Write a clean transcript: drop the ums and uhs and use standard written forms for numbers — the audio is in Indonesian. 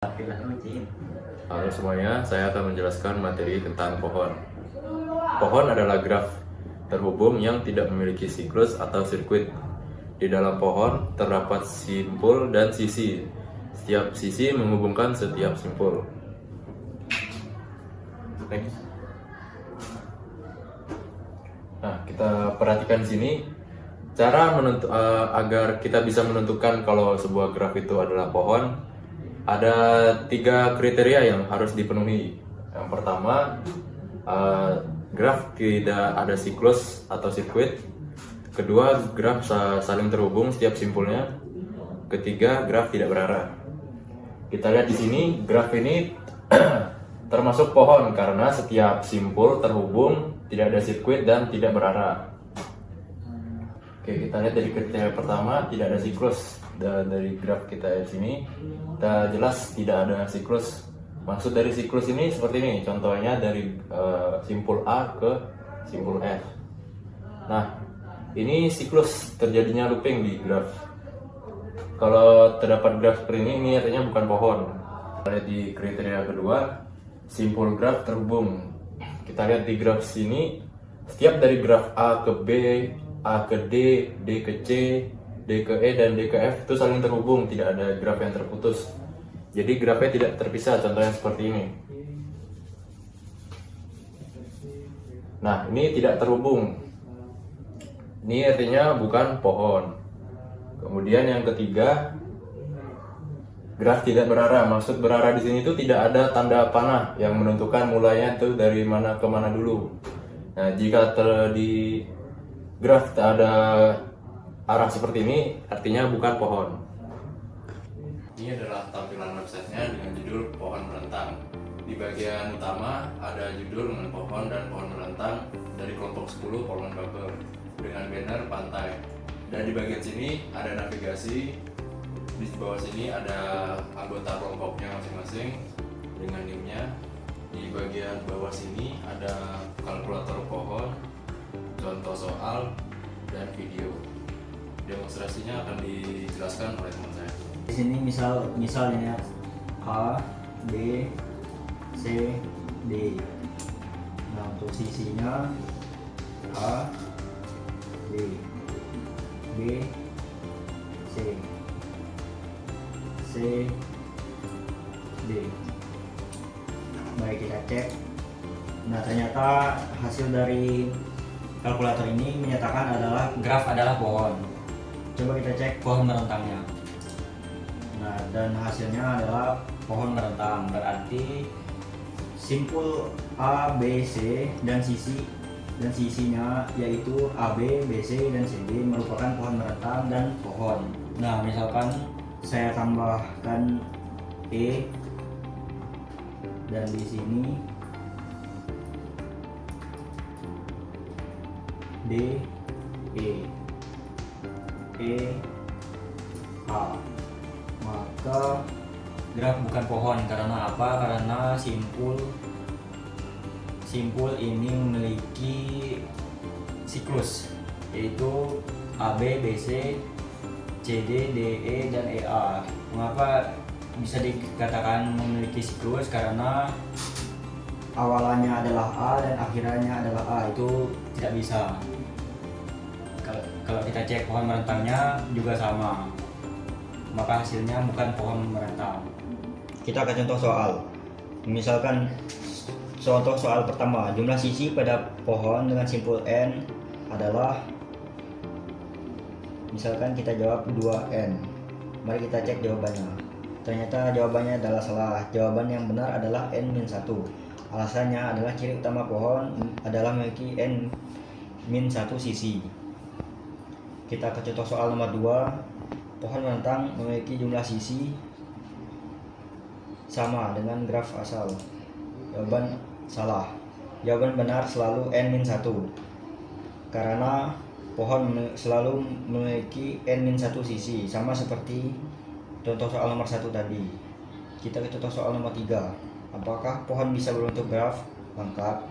Halo semuanya, saya akan menjelaskan materi tentang pohon. Pohon adalah graf terhubung yang tidak memiliki siklus atau sirkuit. Di dalam pohon terdapat simpul dan sisi. Setiap sisi menghubungkan setiap simpul. Next. Nah, kita perhatikan di sini cara agar kita bisa menentukan kalau sebuah graf itu adalah pohon. Ada 3 kriteria yang harus dipenuhi. Yang pertama, graf tidak ada siklus atau sirkuit. Kedua, graf saling terhubung setiap simpulnya. Ketiga, graf tidak berarah. Kita lihat di sini, graf ini termasuk pohon karena setiap simpul terhubung, tidak ada sirkuit dan tidak berarah. Oke, kita lihat dari kriteria pertama, tidak ada siklus. Dan dari graf kita di sini, kita jelas tidak ada siklus. Maksud dari siklus ini seperti ini, contohnya dari simpul A ke simpul F. Nah, ini siklus terjadinya looping di graf. Kalau terdapat graf seperti ini artinya bukan pohon. Kita lihat di kriteria kedua, simpul graf terhubung. Kita lihat di graf sini, setiap dari graf A ke B, A ke D, D ke C, D ke E, dan D ke F itu saling terhubung, tidak ada graf yang terputus. Jadi grafnya tidak terpisah, contohnya seperti ini. Nah, ini tidak terhubung. Ini artinya bukan pohon. Kemudian yang ketiga, graf tidak berarah. Maksud berarah di sini itu tidak ada tanda panah yang menentukan mulainya itu dari mana ke mana dulu. Nah, jika di graf tak ada arah seperti ini, artinya bukan pohon. Ini adalah tampilan websitenya dengan judul pohon merentang. Di bagian utama ada judul mengenai pohon dan pohon merentang dari kelompok 10 pohon baper dengan banner pantai. Dan di bagian sini ada navigasi. Di bawah sini ada anggota kelompoknya masing-masing dengan NIM-nya. Di bagian bawah sini ada kalkulator pohon, contoh soal, dan video. Demonstrasinya akan dijelaskan oleh teman saya. Di sini misalnya A, B, C, D. Nah, untuk sisinya A, B, B, C, C, D. Baik, kita cek. Nah, ternyata hasil dari kalkulator ini menyatakan graf adalah pohon. Coba kita cek pohon merentangnya. Nah, dan hasilnya adalah pohon merentang. Berarti simpul A, B, C dan sisinya yaitu AB, BC dan CD merupakan pohon merentang dan pohon. Nah, misalkan saya tambahkan E dan di sini D, E, A, maka graf bukan pohon. Karena apa? Karena simpul ini memiliki siklus, yaitu AB, BC, CD, DE, dan EA. Mengapa bisa dikatakan memiliki siklus? Karena awalannya adalah A dan akhirannya adalah A. Itu tidak bisa. Kalau kita cek pohon merentangnya juga sama, maka hasilnya bukan pohon merentang. Kita akan contoh soal. Misalkan contoh soal pertama, jumlah sisi pada pohon dengan simpul N adalah, misalkan kita jawab 2N. Mari kita cek jawabannya. Ternyata jawabannya adalah salah. Jawaban yang benar adalah N-1. Alasannya adalah ciri utama pohon adalah memiliki N-1 sisi. Kita ke contoh soal nomor 2. Pohon merentang memiliki jumlah sisi sama dengan graf asal. Jawaban salah. Jawaban benar selalu N-1. Karena pohon selalu memiliki N-1 sisi, sama seperti contoh soal nomor 1 tadi. Kita ke contoh soal nomor 3. Apakah pohon bisa berbentuk graf? Lengkap.